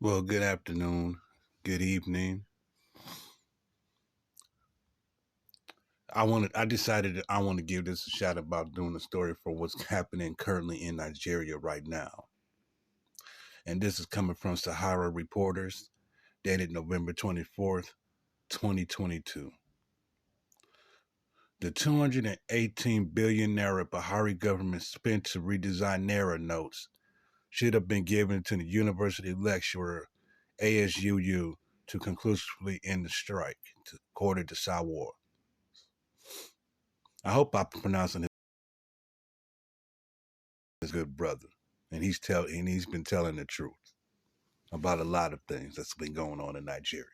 Well, good afternoon, good evening. I decided that I want to give this a shot about doing a story for what's happening currently in Nigeria right now. And this is coming from Sahara Reporters, dated November 24th, 2022. The 218 billion naira Buhari government spent to redesign naira notes should have been given to the university lecturer ASUU to conclusively end the strike, according to Sawar. I hope I'm pronouncing his good brother, and he's been telling the truth about a lot of things that's been going on in Nigeria.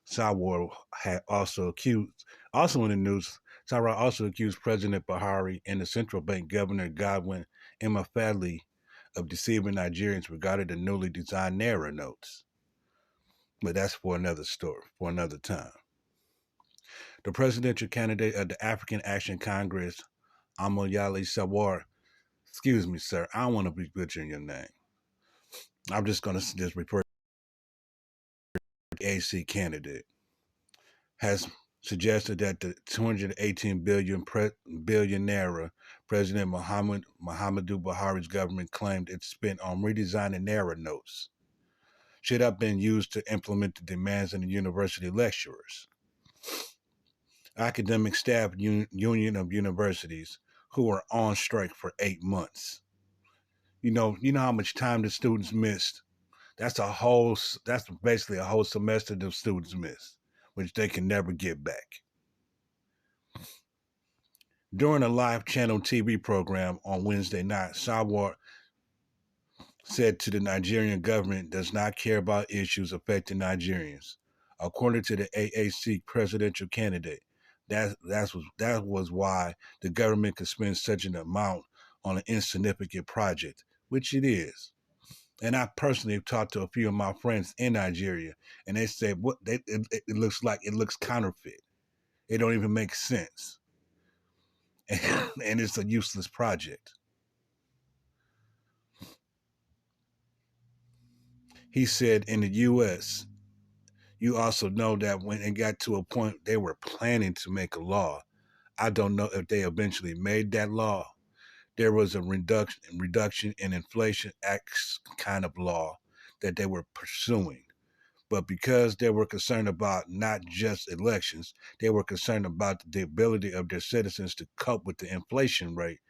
Sawar had also in the news, Sawar also accused President Buhari and the central bank governor Godwin Emefiele of deceiving Nigerians regarding the newly designed naira notes. But that's for another story, for another time. The presidential candidate of the African Action Congress, Amoyali Sawar, excuse me, sir, I don't want to be butchering your name. I'm just going to just refer to the AC candidate, has suggested that the 218 billion naira President Muhammadu Buhari's government claimed it spent on redesigning naira notes should have been used to implement the demands of the university lecturers. Academic Staff Union of Universities, who were on strike for 8 months. You know how much time the students missed. That's basically a whole semester the students miss, which they can never get back. During a live channel TV program on Wednesday night, Sawar said to the Nigerian government does not care about issues affecting Nigerians. According to the AAC presidential candidate, that was why the government could spend such an amount on an insignificant project, which it is. And I personally have talked to a few of my friends in Nigeria, and they say it looks like it looks counterfeit. It don't even make sense, and it's a useless project. He said in the U.S., you also know that when it got to a point they were planning to make a law. I don't know if they eventually made that law. There was a reduction in inflation acts kind of law that they were pursuing. But because they were concerned about not just elections, they were concerned about the ability of their citizens to cope with the inflation rate.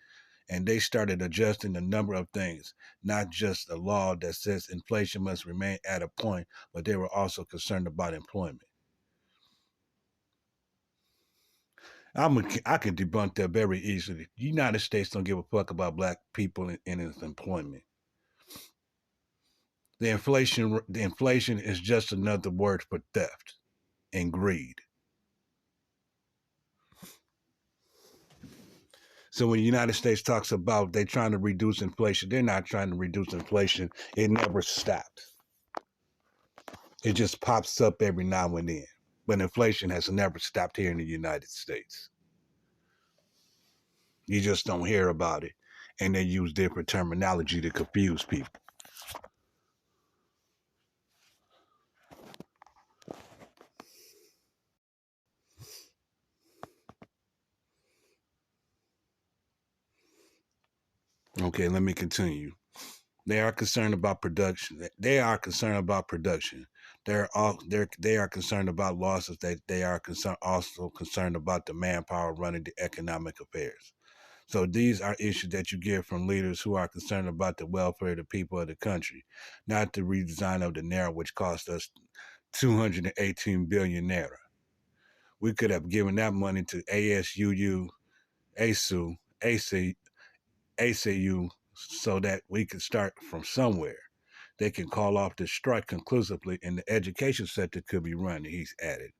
And they started adjusting a number of things, not just a law that says inflation must remain at a point, but they were also concerned about employment. I can debunk that very easily. The United States don't give a fuck about black people in its employment. The inflation is just another word for theft and greed. So when the United States talks about they trying to reduce inflation, they're not trying to reduce inflation. It never stopped. It just pops up every now and then. But inflation has never stopped here in the United States. You just don't hear about it. And they use different terminology to confuse people. Okay, let me continue. They are concerned about production. They are concerned about production. They are concerned about losses. They are also concerned about the manpower running the economic affairs. So these are issues that you get from leaders who are concerned about the welfare of the people of the country, not the redesign of the naira, which cost us 218 billion naira. We could have given that money to ASUU, ASU, AC, ACU, so that we could start from somewhere. They can call off the strike conclusively, and the education sector could be run, he's added.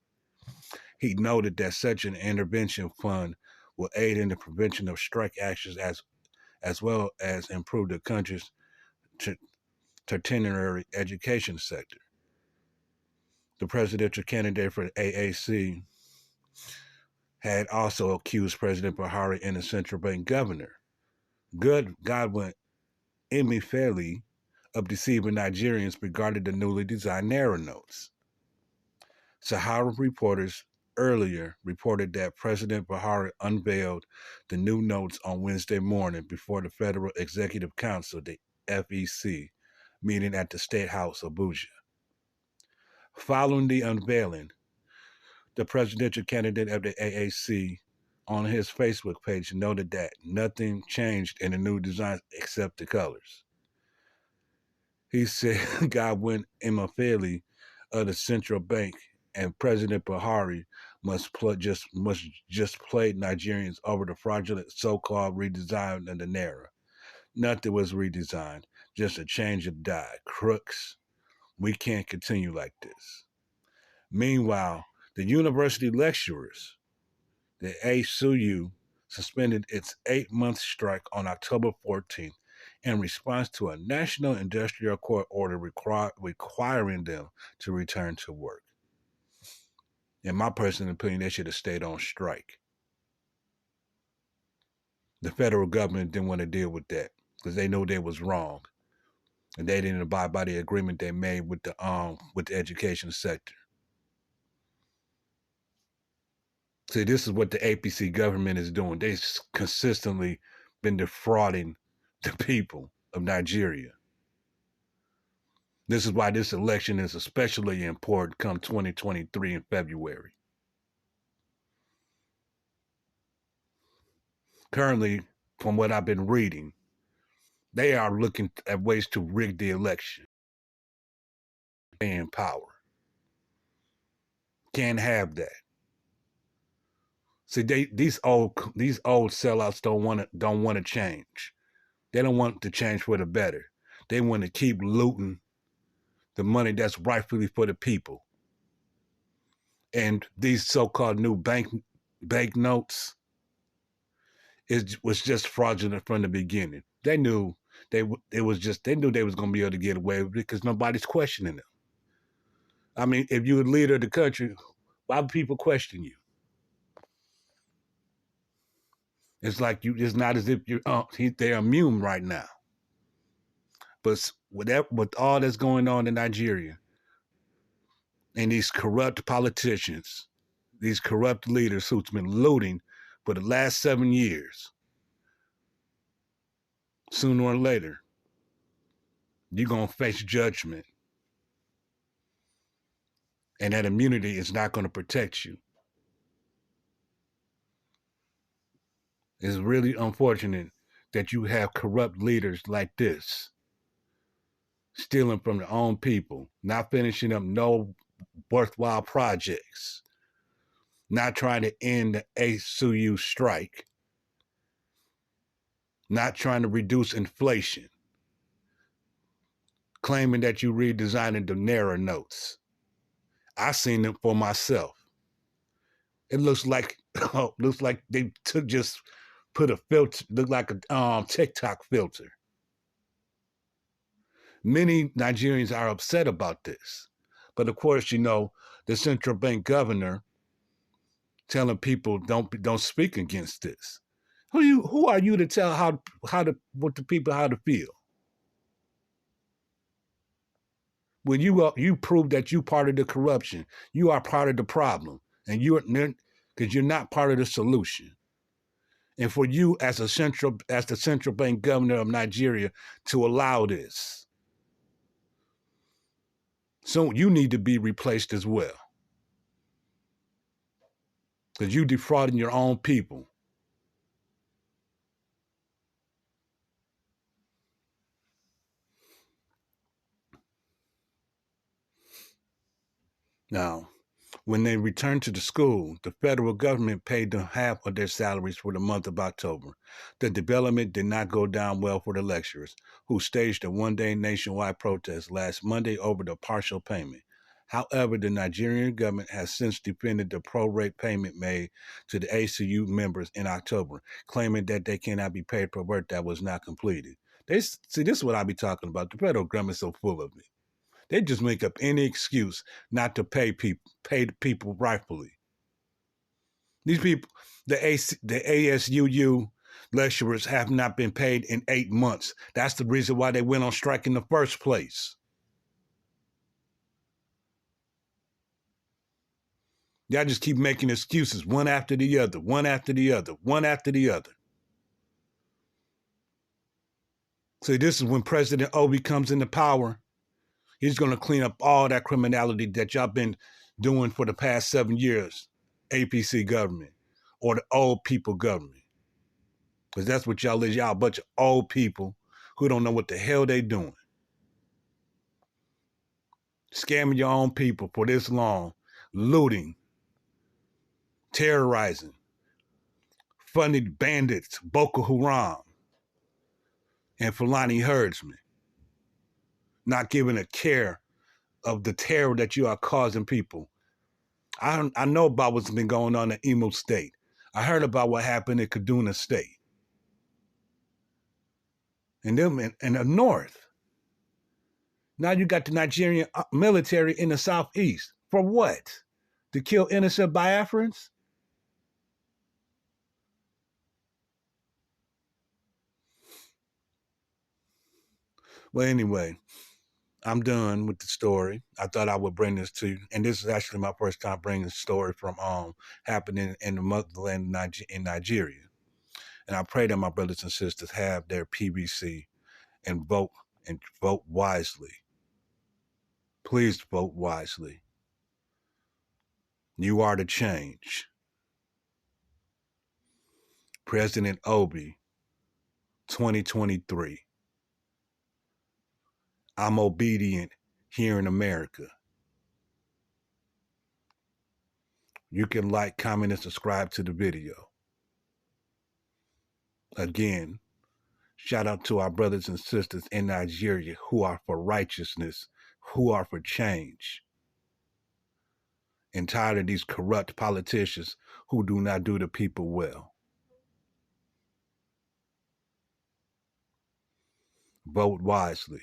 He noted that such an intervention fund will aid in the prevention of strike actions as well as improve the country's tertiary education sector. The presidential candidate for the AAC had also accused President Buhari and the central bank governor, Godwin Emefiele, of deceiving Nigerians regarding the newly designed naira notes. Sahara Reporters earlier reported that President Buhari unveiled the new notes on Wednesday morning before the Federal Executive Council, the FEC, meeting at the State House, Abuja. Following the unveiling, the presidential candidate of the AAC on his Facebook page noted that nothing changed in the new design except the colors. He said Godwin Emefiele of the central bank and President Buhari must just play Nigerians over the fraudulent so-called redesign of the naira. Nothing was redesigned, just a change of dye. Crooks, we can't continue like this. Meanwhile, the university lecturers, the ASUU, suspended its 8-month strike on October 14th in response to a national industrial court order requiring them to return to work. In my personal opinion, they should have stayed on strike. The federal government didn't want to deal with that because they knew they was wrong, and they didn't abide by the agreement they made with the education sector. See, this is what the APC government is doing. They've consistently been defrauding the people of Nigeria. This is why this election is especially important come 2023 in February. Currently, from what I've been reading, they are looking at ways to rig the election and power. Can't have that. See, these old sellouts don't want to change. They don't want to change for the better. They want to keep looting the money that's rightfully for the people. And these so-called new bank notes was just fraudulent from the beginning. They knew they knew they was going to be able to get away with it because nobody's questioning them. I mean, if you're a leader of the country, why would people question you? It's like it's not as if they're immune right now. But with all that's going on in Nigeria and these corrupt politicians, these corrupt leaders who's been looting for the last 7 years, sooner or later, you're going to face judgment. And that immunity is not going to protect you. It's really unfortunate that you have corrupt leaders like this, stealing from their own people, not finishing up no worthwhile projects, not trying to end the ASUU strike, not trying to reduce inflation, claiming that you redesigned the naira notes. I seen them for myself. It looks like they put a filter, look like a TikTok filter. Many Nigerians are upset about this. But of course, the central bank governor telling people don't speak against this. Who are you to tell what the people how to feel? When you prove that you part of the corruption, you are part of the problem, and because you're not part of the solution. And for you as the central bank governor of Nigeria to allow this, so you need to be replaced as well, because you defrauding your own people. Now, when they returned to the school, the federal government paid them half of their salaries for the month of October. The development did not go down well for the lecturers, who staged a one-day nationwide protest last Monday over the partial payment. However, the Nigerian government has since defended the pro-rate payment made to the ACU members in October, claiming that they cannot be paid for work that was not completed. This is what I be talking about. The federal government is so full of it. They just make up any excuse not to pay the people rightfully. These people, the ASUU, Lecturers have not been paid in 8 months. That's the reason why they went on strike in the first place. Y'all just keep making excuses, one after the other, one after the other, one after the other. See, this is when President Obi comes into power. He's going to clean up all that criminality that y'all been doing for the past 7 years, APC government, or the old people government. Because that's what y'all is. Y'all a bunch of old people who don't know what the hell they doing. Scamming your own people for this long, looting, terrorizing, funding bandits, Boko Haram, and Fulani herdsmen, not giving a care of the terror that you are causing people. I know about what's been going on in Imo State. I heard about what happened in Kaduna State. And them in the north. Now you got the Nigerian military in the southeast. For what? To kill innocent Biafrans? Well, anyway, I'm done with the story. I thought I would bring this to you. And this is actually my first time bringing a story from happening in the motherland in Nigeria. And I pray that my brothers and sisters have their PVC and vote wisely. Please vote wisely. You are the change. President Obi, 2023. I'm obedient here in America. You can like, comment, and subscribe to the video. Again, shout out to our brothers and sisters in Nigeria who are for righteousness, who are for change. And tired of these corrupt politicians who do not do the people well. Vote wisely.